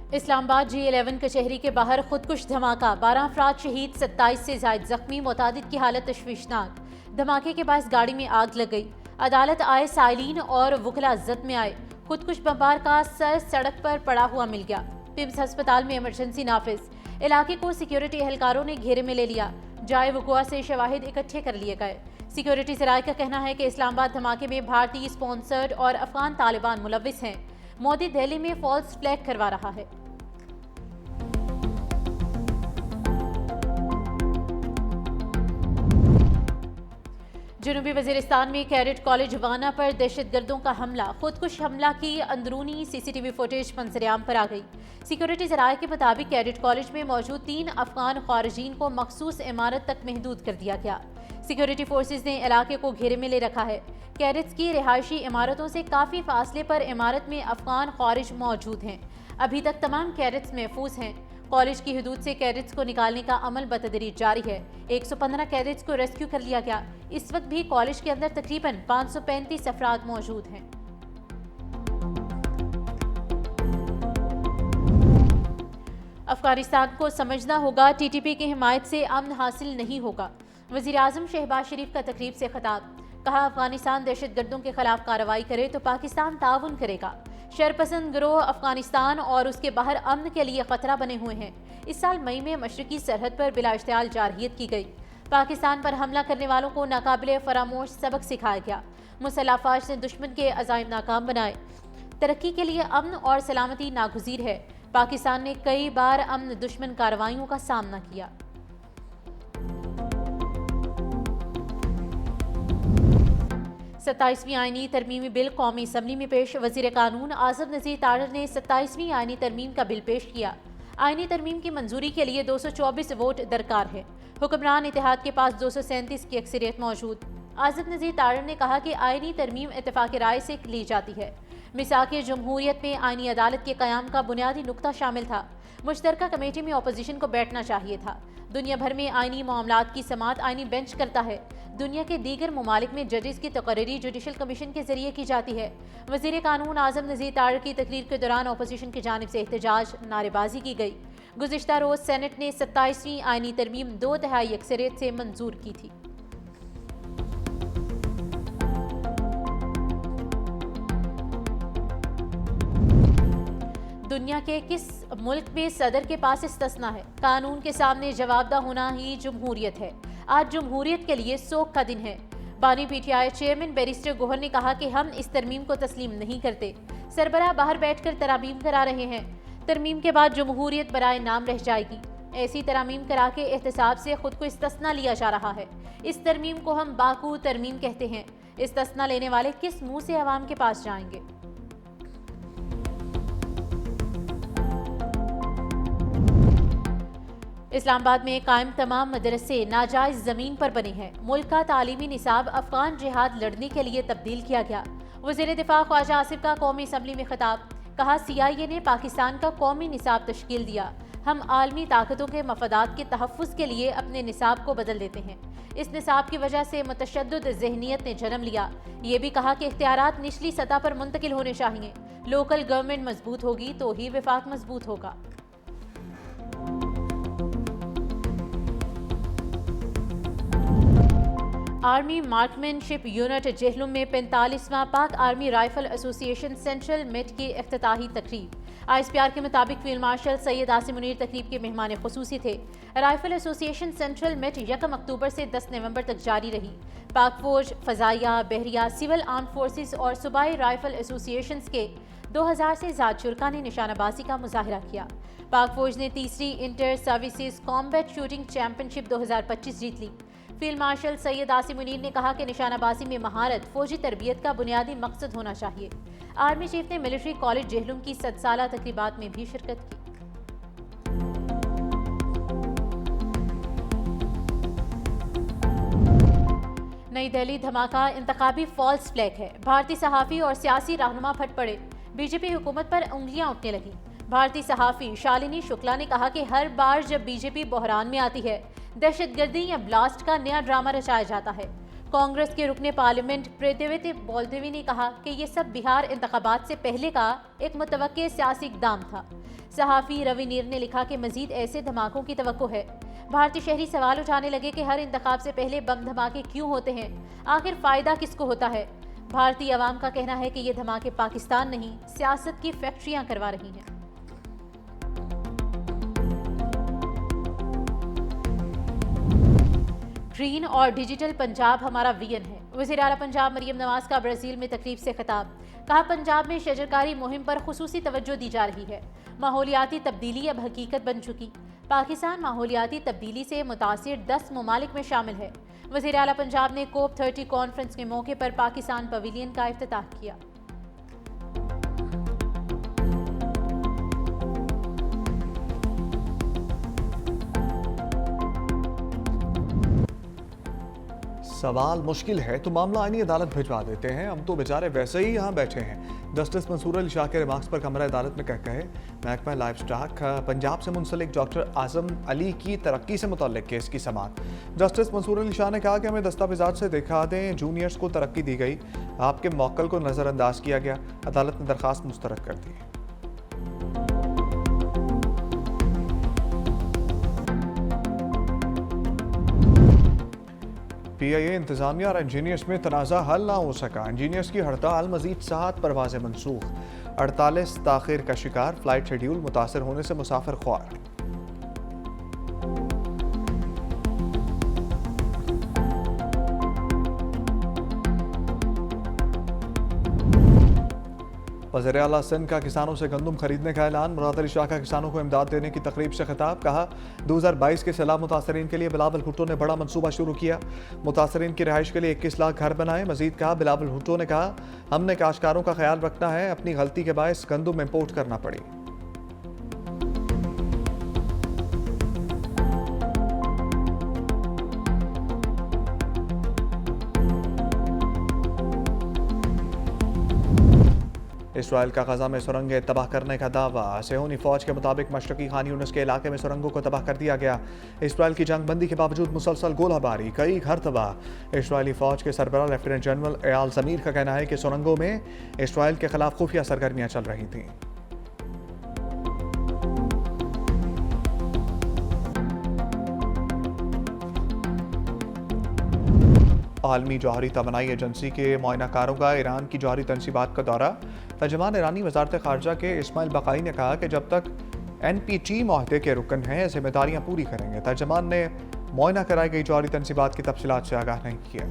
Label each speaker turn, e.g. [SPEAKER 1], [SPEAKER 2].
[SPEAKER 1] Islamabad G11 कचहरी के बाहर खुदकुश धमाका, 12 अफराद शहीद, 27 से जायद जख्मी, मुतादिद की हालत तशवीशनाक। धमाके के बाद गाड़ी में आग लग गई। अदालत आए साइलिन और वकला जद में आए। खुदकुश बमबार का सर सड़क पर पड़ा हुआ मिल गया। पिम्स अस्पताल में इमरजेंसी नाफिज। इलाके को सिक्योरिटी एहलकारों ने घेरे में ले लिया। जाए वकुआ से शवाहिद इकट्ठे कर लिए गए। सिक्योरिटी जराये का कहना है कि इस्लामाबाद धमाके में भारतीय स्पॉन्सर्ड और अफगान तालिबान मुलविस हैं। मोदी दिल्ली में फॉल्स फ्लैग करवा रहा है। जनूबी वजीरिस्तान में कैडेट कॉलेज वाना पर दहशतगर्दों का हमला, खुदकुश हमला की अंदरूनी सीसीटीवी फुटेज मंजरेआम पर आ गई। सिक्योरिटी जराये के मुताबिक कैडेट कॉलेज में मौजूद 3 अफगान खारिजीन को मखसूस इमारत तक महदूद कर दिया गया। सिक्योरिटी फोर्सेज ने इलाके को घेरे में ले रखा है। कैडेट्स की रिहायशी इमारतों से काफ़ी फासले पर इमारत में अफगान खारिज मौजूद हैं। अभी तक तमाम कैडेट्स महफूज हैं। कॉलेज की हदूद से कैडेट्स को निकालने का अमल बतदरीज जारी है। 115 कैडेट्स को रेस्क्यू कर लिया गया। इस वक्त भी कॉलेज के अंदर तकरीबन 535 अफराद मौजूद हैं। अफगानिस्तान को समझना होगा, TTP की हिमायत से अमन हासिल नहीं होगा। वज़ीर आज़म शहबाज शरीफ का तकरीब से खिताब। कहा, अफगानिस्तान दहशतगर्दों के खिलाफ कार्रवाई करे तो पाकिस्तान ताउन करेगा। शरपसंद गिरोह अफगानिस्तान और उसके बाहर अमन के लिए खतरा बने हुए हैं। इस साल मई में मशरकी सरहद पर बिला इश्तियाल जारहियत की गई। पाकिस्तान पर हमला करने वालों को नाकाबिले फरामोश सबक सिखाया गया। मुसल्लह अफवाज ने दुश्मन के अज़ाइम नाकाम बनाए। तरक्की के लिए अमन और सलामती नागुज़ीर है। पाकिस्तान ने कई बार अमन दुश्मन कार्रवाइयों का सामना किया। सत्ताईसवीं आईनी तरमीमी बिल कौमी असम्बली में पेश। वज़ीर कानून आज़म नज़ीर तारड़ ने 27वीं आईनी तरमीम का बिल पेश किया। आईनी तरमीम की मंजूरी के लिए 224 वोट दरकार है। हुक्मरान इत्तेहाद के पास 237 की अक्सरियत मौजूद। आज़म नज़ीर तारड़ ने कहा कि आईनी तरमीम इत्तेफाक राय से ली जाती है। मिसाक जमहूरियत में आईनी अदालत के क़याम का बुनियादी नुक्ता शामिल था। मुश्तरका कमेटी में अपोजिशन को बैठना चाहिए था। दुनिया भर में आईनी मामलात की समात आईनी बेंच करता है। दुनिया के दीगर ममालिक में जजेस की तकर्री जुडिशल कमीशन के जरिए की जाती है। वज़ीर कानून आज़म नज़ीर तारड़ की तकरीर के दौरान अपोजिशन की जानिब से एहतजाज, नारेबाजी की गई। गुज़िश्ता रोज़ सेनेट ने 27वीं आईनी तरमीम 2/3 अक्सरियत से मंजूर की थी। दुनिया के किस मुल्क में सदर के पास इस्तिस्ना है? कानून के सामने जवाबदा होना ही जमहूरियत है। आज जमहूरियत के लिए सोग का दिन है। बानी PTI चेयरमैन बैरिस्टर गोहर ने कहा कि हम इस तरमीम को तस्लीम नहीं करते। सरबराह बाहर बैठकर तरामीम करा रहे हैं। तरमीम के बाद जमहूरियत बराए नाम रह जाएगी। ऐसी तरामीम करा के एहतसाब से खुद को इस्तिस्ना लिया जा रहा है। इस तरमीम को हम बाकू तरमीम कहते हैं। इस्तिस्ना लेने वाले किस मुंह से अवाम के पास जाएंगे? इस्लामाबाद में कायम तमाम मदरसे नाजायज जमीन पर बने हैं। मुल्क का तालीमी निसाब अफगान जिहाद लड़ने के लिए तब्दील किया गया। वज़ीर दिफा ख्वाजा आसिफ का कौमी असम्बली में खिताब। कहा, CIA ने पाकिस्तान का कौमी निसाब तश्कील दिया। हम आलमी ताकतों के मफादात के तहफ़्फ़ुज़ के लिए अपने निसाब को बदल देते हैं। इस निसाब की वजह से मुतशद्दिद ज़हनियत ने जन्म लिया। ये भी कहा कि इख्तियारात निचली सतह पर मुंतकिल होने चाहिए। लोकल गवर्नमेंट मजबूत होगी तो ही विफाक मजबूत होगा। आर्मी मार्कमैनशिप यूनिट जेहलुम में 45वां Pak army rifle association central meet की इफ्तिताही तकरीब। ISPR के मुताबिक फील्ड मार्शल सैयद आसिम मुनीर तकरीब के मेहमान खुसूसी थे। राइफल एसोसिएशन सेंट्रल मेट 1 अक्टूबर से 10 नवंबर तक जारी रही। पाक फौज, फजाइया, बहरिया, सिविल आर्म फोर्सेस और सूबाई राइफल एसोसिएशन के 2000 से ज़्यादा शुरका ने निशानाबाजी का मुजाहरा किया। पाक फौज ने तीसरी inter services combat shooting championship 2025 जीत ली। फील्ड मार्शल सैयद आसिम मुनीर ने कहा कि निशानाबाजी में महारत फौजी तरबियत का बुनियादी मकसद होना चाहिए। आर्मी चीफ ने मिलिट्री कॉलेज जेहलुम की 100 साला तकरीबात में भी शिरकत की। नई दिल्ली धमाका इंतखाबी फॉल्स फ्लैग है। भारतीय सहाफ़ी और सियासी रहनुमा फट पड़े। बीजेपी हुकूमत पर उंगलियां उठने लगी। भारतीय सहाफ़ी शालिनी शुक्ला ने कहा कि हर बार जब बीजेपी बहरान में आती है, दहशतगर्दी या ब्लास्ट का नया ड्रामा रचाया जाता है। कांग्रेस के रुकने पार्लियामेंट प्रीतिवती बोल्देवी ने कहा कि ये सब बिहार इंतखाबात से पहले का एक मुतवक्के सियासी इक़दाम था। सहाफ़ी रवि नीर ने लिखा कि मजीद ऐसे धमाकों की तवक्को है। भारतीय शहरी सवाल उठाने लगे कि हर इंतखाब से पहले बम धमाके क्यों होते हैं, आखिर फ़ायदा किसको होता है। भारतीय अवाम का कहना है कि ये धमाके पाकिस्तान नहीं, सियासत की फैक्ट्रियां करवा रही हैं। ग्रीन और डिजिटल पंजाब हमारा विजन है। वज़ीर आला पंजाब मरियम नवाज का ब्राज़ील में तकरीब से खिताब। कहा, पंजाब में शजरकारी मुहिम पर खुसूसी तवज्जो दी जा रही है। माहौलियाती तब्दीली अब हकीकत बन चुकी। पाकिस्तान माहौलियाती तब्दीली से मुतासिर 10 ममालिक में शामिल है। वज़ीर आला पंजाब ने कोप 30 कॉन्फ्रेंस के मौके पर पाकिस्तान पवेलियन का इफ्तिताह किया।
[SPEAKER 2] सवाल मुश्किल है तो मामला आईनी अदालत भिजवा देते हैं, हम तो बेचारे वैसे ही यहाँ बैठे हैं। जस्टिस मंसूर अली शाह के रिमार्क्स पर कमरा अदालत में कह कहे महकमा लाइफ स्टॉक पंजाब से मुंसलिक डॉक्टर आजम अली की तरक्की से मुतल्लिक केस की समाअत। जस्टिस मंसूर अली शाह ने कहा कि हमें दस्तावेजात से दिखा दें, जूनियर्स को तरक्की दी गई, आपके मौक्कल को नज़रअंदाज किया गया। अदालत ने दरख्वास्त मुस्तरद कर दी। PIA इंतजामिया और इंजीनियर्स में तनाज़ा हल ना हो सका। इंजीनियर्स की हड़ताल मजीद 7 परवाज़ें मनसूख। 48 ताख़ीर का शिकार, फ्लाइट शेड्यूल मुतासर होने से मुसाफिर ख्वार। वज़ीर आला सिंध का किसानों से गंदम खरीदने का ऐलान। मुराद अली शाह का किसानों को इमदाद देने की तकरीब से खिताब। कहा, 2022 के सैलाब मुतासरीन के लिए बिलावल भुट्टो ने बड़ा मनसूबा शुरू किया। मुतासरीन की रिहाइश के लिए 21 लाख घर बनाए। मजीद कहा, बिलावल भुट्टो ने कहा, हमने काश्तकारों का ख्याल रखना है, अपनी गलती के बायस गंदम इम्पोर्ट करना पड़ी। इसराइल का गजा में सुरंगें तबाह करने का दावा। सेहूनी फौज के मुताबिक मशरकी खान यूनिस के इलाके में सुरंगों को तबाह कर दिया गया। इसराइल की जंगबंदी के बावजूद मुसलसल गोलाबारी, कई घर तबाह। इसराइली फौज के सरबरा लेफ्टिनेंट जनरल एयाल ज़मीर का कहना है कि सुरंगों में इसराइल के खिलाफ खुफिया सरगर्मियां चल रही थीं। आलमी जौहरी तवानाई एजेंसी के मुआयनाकारों का ईरान की जौहरी तनसीबात का दौरा। तर्जुमान ईरानी वज़ारत ख़ारजा के इस्माइल बक़ाई ने कहा कि जब तक NPT मुआहदे के रुकन हैं, जिम्मेदारियां पूरी करेंगे। तर्जुमान ने मुआयना कराई गई जौहरी तनसीबात की तफसीलात से आगाह नहीं किया।